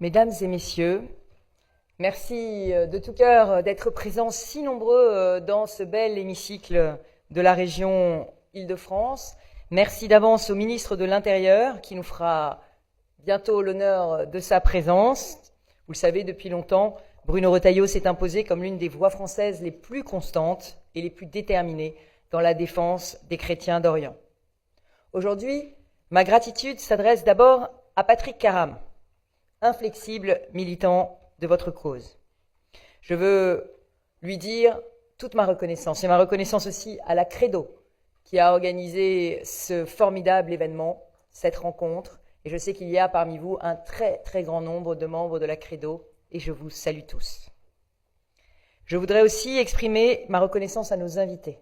Mesdames et messieurs, merci de tout cœur d'être présents si nombreux dans ce bel hémicycle de la région Île-de-France. Merci d'avance au ministre de l'Intérieur qui nous fera bientôt l'honneur de sa présence. Vous le savez, depuis longtemps, Bruno Retailleau s'est imposé comme l'une des voix françaises les plus constantes et les plus déterminées dans la défense des chrétiens d'Orient. Aujourd'hui, ma gratitude s'adresse d'abord à Patrick Karam, inflexible militant de votre cause. Je veux lui dire toute ma reconnaissance, et ma reconnaissance aussi à la Credo, qui a organisé ce formidable événement, cette rencontre, et je sais qu'il y a parmi vous un très très grand nombre de membres de la Credo, et je vous salue tous. Je voudrais aussi exprimer ma reconnaissance à nos invités.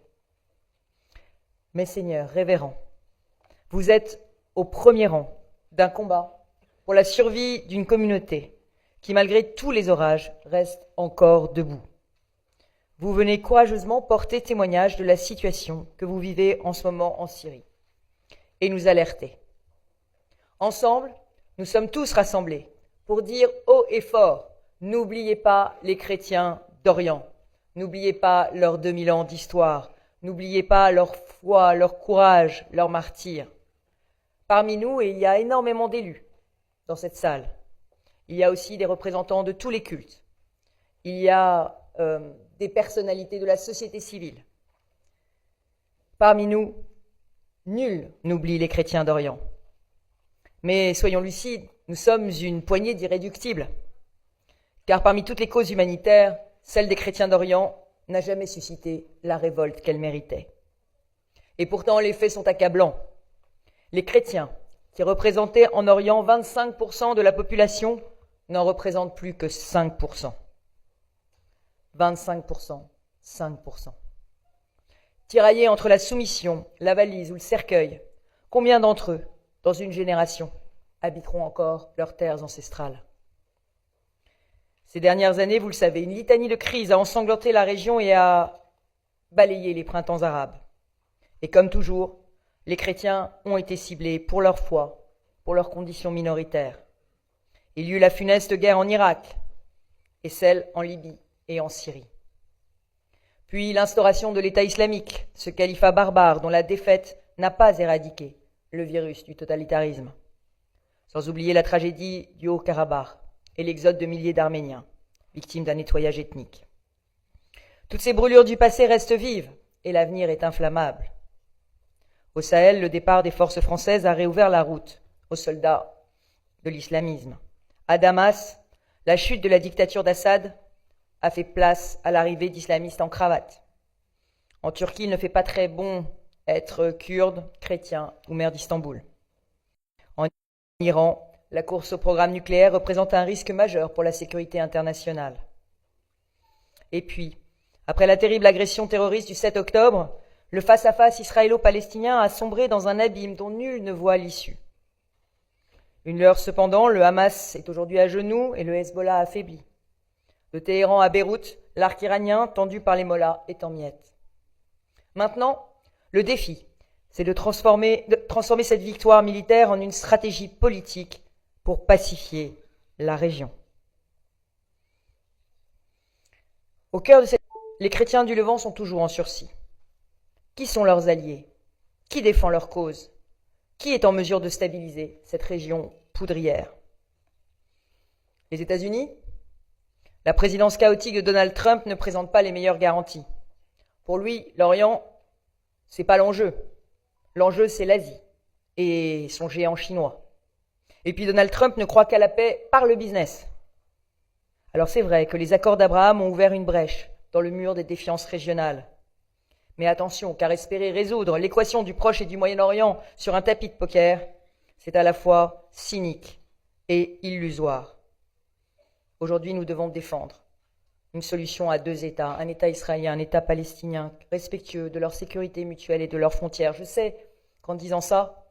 Mes seigneurs, révérends, vous êtes au premier rang d'un combat pour la survie d'une communauté qui, malgré tous les orages, reste encore debout. Vous venez courageusement porter témoignage de la situation que vous vivez en ce moment en Syrie et nous alerter. Ensemble, nous sommes tous rassemblés pour dire haut et fort, n'oubliez pas les chrétiens d'Orient, n'oubliez pas leurs 2000 ans d'histoire, n'oubliez pas leur foi, leur courage, leur martyre. Parmi nous, il y a énormément d'élus dans cette salle. Il y a aussi des représentants de tous les cultes. Il y a des personnalités de la société civile. Parmi nous, nul n'oublie les chrétiens d'Orient. Mais soyons lucides, nous sommes une poignée d'irréductibles. Car parmi toutes les causes humanitaires, celle des chrétiens d'Orient n'a jamais suscité la révolte qu'elle méritait. Et pourtant, les faits sont accablants. Les chrétiens, qui représentaient en Orient 25% de la population, n'en représentent plus que 5%. 25%, 5%. Tiraillés entre la soumission, la valise ou le cercueil, combien d'entre eux, dans une génération, habiteront encore leurs terres ancestrales? Ces dernières années, vous le savez, une litanie de crises a ensanglanté la région et a balayé les printemps arabes. Et comme toujours, les chrétiens ont été ciblés pour leur foi, pour leurs conditions minoritaires. Il y eut la funeste guerre en Irak et celle en Libye et en Syrie. Puis l'instauration de l'État islamique, ce califat barbare dont la défaite n'a pas éradiqué le virus du totalitarisme. Sans oublier la tragédie du Haut-Karabakh et l'exode de milliers d'Arméniens, victimes d'un nettoyage ethnique. Toutes ces brûlures du passé restent vives et l'avenir est inflammable. Au Sahel, le départ des forces françaises a réouvert la route aux soldats de l'islamisme. À Damas, la chute de la dictature d'Assad a fait place à l'arrivée d'islamistes en cravate. En Turquie, il ne fait pas très bon être kurde, chrétien ou maire d'Istanbul. En Iran, la course au programme nucléaire représente un risque majeur pour la sécurité internationale. Et puis, après la terrible agression terroriste du 7 octobre, le face-à-face israélo-palestinien a sombré dans un abîme dont nul ne voit l'issue. Une lueur cependant, le Hamas est aujourd'hui à genoux et le Hezbollah affaibli. De Téhéran à Beyrouth, l'arc iranien, tendu par les mollahs, est en miettes. Maintenant, le défi, c'est de transformer cette victoire militaire en une stratégie politique pour pacifier la région. Au cœur de cette les chrétiens du Levant sont toujours en sursis. Qui sont leurs alliés? Qui défend leur cause? Qui est en mesure de stabiliser cette région poudrière? Les États-Unis? La présidence chaotique de Donald Trump ne présente pas les meilleures garanties. Pour lui, l'Orient, c'est pas l'enjeu. L'enjeu, c'est l'Asie et son géant chinois. Et puis Donald Trump ne croit qu'à la paix par le business. Alors c'est vrai que les accords d'Abraham ont ouvert une brèche dans le mur des défiances régionales. Mais attention, car espérer résoudre l'équation du Proche et du Moyen-Orient sur un tapis de poker, c'est à la fois cynique et illusoire. Aujourd'hui, nous devons défendre une solution à deux États, un État israélien, un État palestinien, respectueux de leur sécurité mutuelle et de leurs frontières. Je sais qu'en disant ça,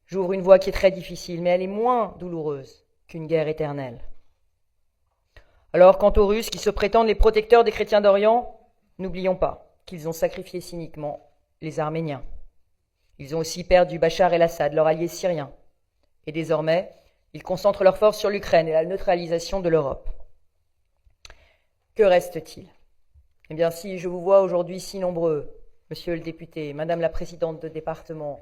j'ouvre une voie qui est très difficile, mais elle est moins douloureuse qu'une guerre éternelle. Alors, quant aux Russes qui se prétendent les protecteurs des chrétiens d'Orient, n'oublions pas qu'ils ont sacrifié cyniquement les Arméniens. Ils ont aussi perdu Bachar el-Assad, leur allié syrien. Et désormais, Ils concentrent leurs forces sur l'Ukraine et la neutralisation de l'Europe. Que reste-t-il? Eh bien, si je vous vois aujourd'hui si nombreux, monsieur le député, madame la présidente de département,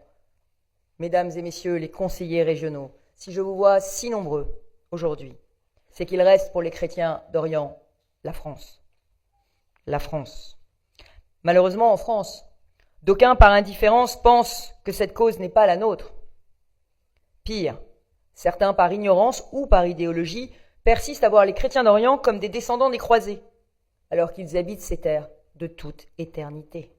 mesdames et messieurs les conseillers régionaux, si je vous vois si nombreux aujourd'hui, c'est qu'il reste pour les chrétiens d'Orient la France. La France. Malheureusement, en France, d'aucuns, par indifférence, pensent que cette cause n'est pas la nôtre. Pire, certains, par ignorance ou par idéologie, persistent à voir les chrétiens d'Orient comme des descendants des croisés, alors qu'ils habitent ces terres de toute éternité.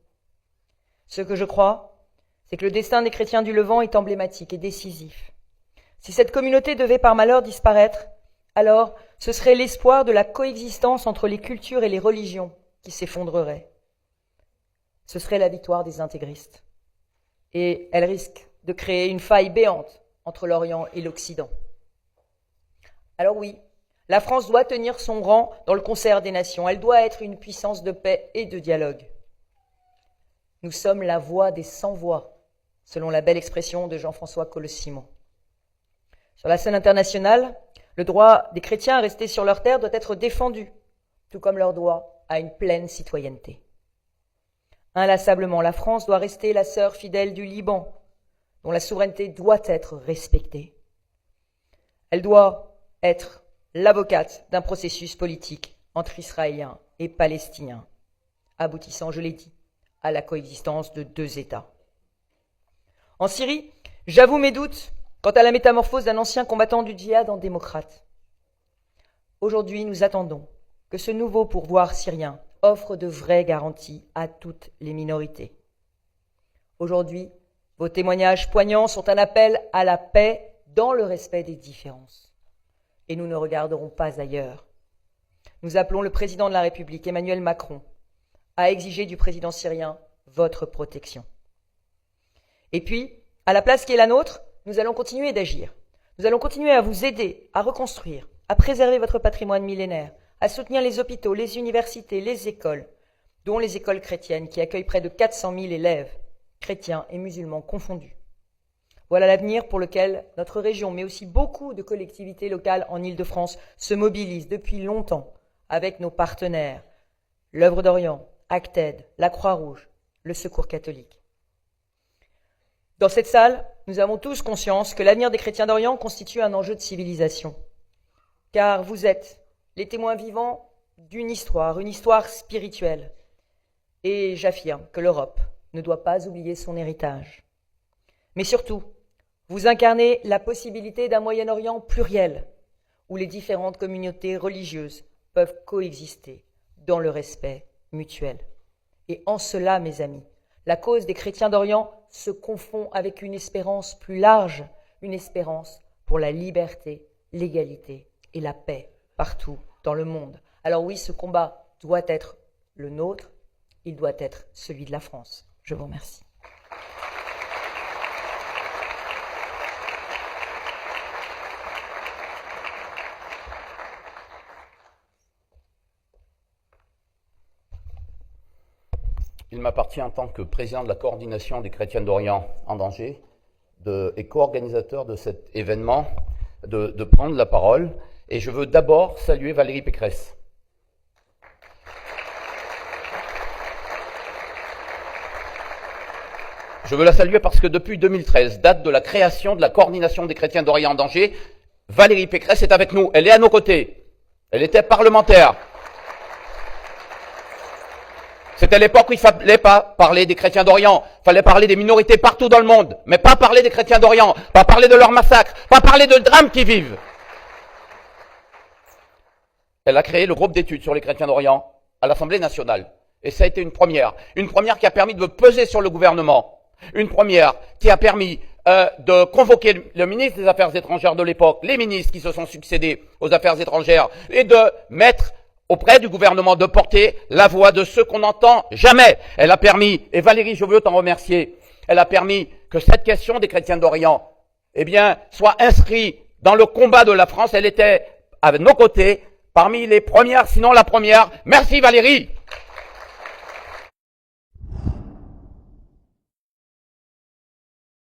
Ce que je crois, c'est que le destin des chrétiens du Levant est emblématique et décisif. Si cette communauté devait par malheur disparaître, alors ce serait l'espoir de la coexistence entre les cultures et les religions qui s'effondrerait. Ce serait la victoire des intégristes. Et elle risque de créer une faille béante entre l'Orient et l'Occident. Alors oui, la France doit tenir son rang dans le concert des nations. Elle doit être une puissance de paix et de dialogue. Nous sommes la voix des sans-voix, selon la belle expression de Jean-François Colosse-Simon. Sur la scène internationale, le droit des chrétiens à rester sur leur terre doit être défendu, tout comme leur droit à une pleine citoyenneté. Inlassablement, la France doit rester la sœur fidèle du Liban, dont la souveraineté doit être respectée. Elle doit être l'avocate d'un processus politique entre Israéliens et Palestiniens, aboutissant, je l'ai dit, à la coexistence de deux États. En Syrie, j'avoue mes doutes quant à la métamorphose d'un ancien combattant du djihad en démocrate. Aujourd'hui, nous attendons que ce nouveau pouvoir syrien offre de vraies garanties à toutes les minorités. Aujourd'hui, vos témoignages poignants sont un appel à la paix dans le respect des différences. Et nous ne regarderons pas ailleurs. Nous appelons le président de la République, Emmanuel Macron, à exiger du président syrien votre protection. Et puis, à la place qui est la nôtre, nous allons continuer d'agir. Nous allons continuer à vous aider à reconstruire, à préserver votre patrimoine millénaire, à soutenir les hôpitaux, les universités, les écoles, dont les écoles chrétiennes qui accueillent près de 400 000 élèves, chrétiens et musulmans confondus. Voilà l'avenir pour lequel notre région, mais aussi beaucoup de collectivités locales en Île-de-France, se mobilisent depuis longtemps avec nos partenaires, l'Œuvre d'Orient, Acted, la Croix-Rouge, le Secours catholique. Dans cette salle, nous avons tous conscience que l'avenir des chrétiens d'Orient constitue un enjeu de civilisation, car vous êtes les témoins vivants d'une histoire, une histoire spirituelle. Et j'affirme que l'Europe ne doit pas oublier son héritage. Mais surtout, vous incarnez la possibilité d'un Moyen-Orient pluriel, où les différentes communautés religieuses peuvent coexister dans le respect mutuel. Et en cela, mes amis, la cause des chrétiens d'Orient se confond avec une espérance plus large, une espérance pour la liberté, l'égalité et la paix partout dans le monde. Alors oui, ce combat doit être le nôtre, il doit être celui de la France. Je vous remercie. Il m'appartient en tant que président de la coordination des chrétiens d'Orient en danger et co-organisateur de cet événement de prendre la parole. Et je veux d'abord saluer Valérie Pécresse. Je veux la saluer parce que depuis 2013, date de la création de la coordination des chrétiens d'Orient en danger, Valérie Pécresse est avec nous, elle est à nos côtés. Elle était parlementaire. C'était l'époque où il ne fallait pas parler des chrétiens d'Orient, il fallait parler des minorités partout dans le monde, mais pas parler des chrétiens d'Orient, pas parler de leur massacre, pas parler de drames qu'ils vivent. Elle a créé le groupe d'études sur les chrétiens d'Orient à l'Assemblée nationale. Et ça a été une première qui a permis de peser sur le gouvernement, une première qui a permis de convoquer le ministre des Affaires étrangères de l'époque, les ministres qui se sont succédés aux Affaires étrangères, et de mettre auprès du gouvernement de porter la voix de ceux qu'on n'entend jamais. Elle a permis, et Valérie, je veux t'en remercier, elle a permis que cette question des chrétiens d'Orient, soit inscrite dans le combat de la France. Elle était à nos côtés, parmi les premières, sinon la première. Merci Valérie.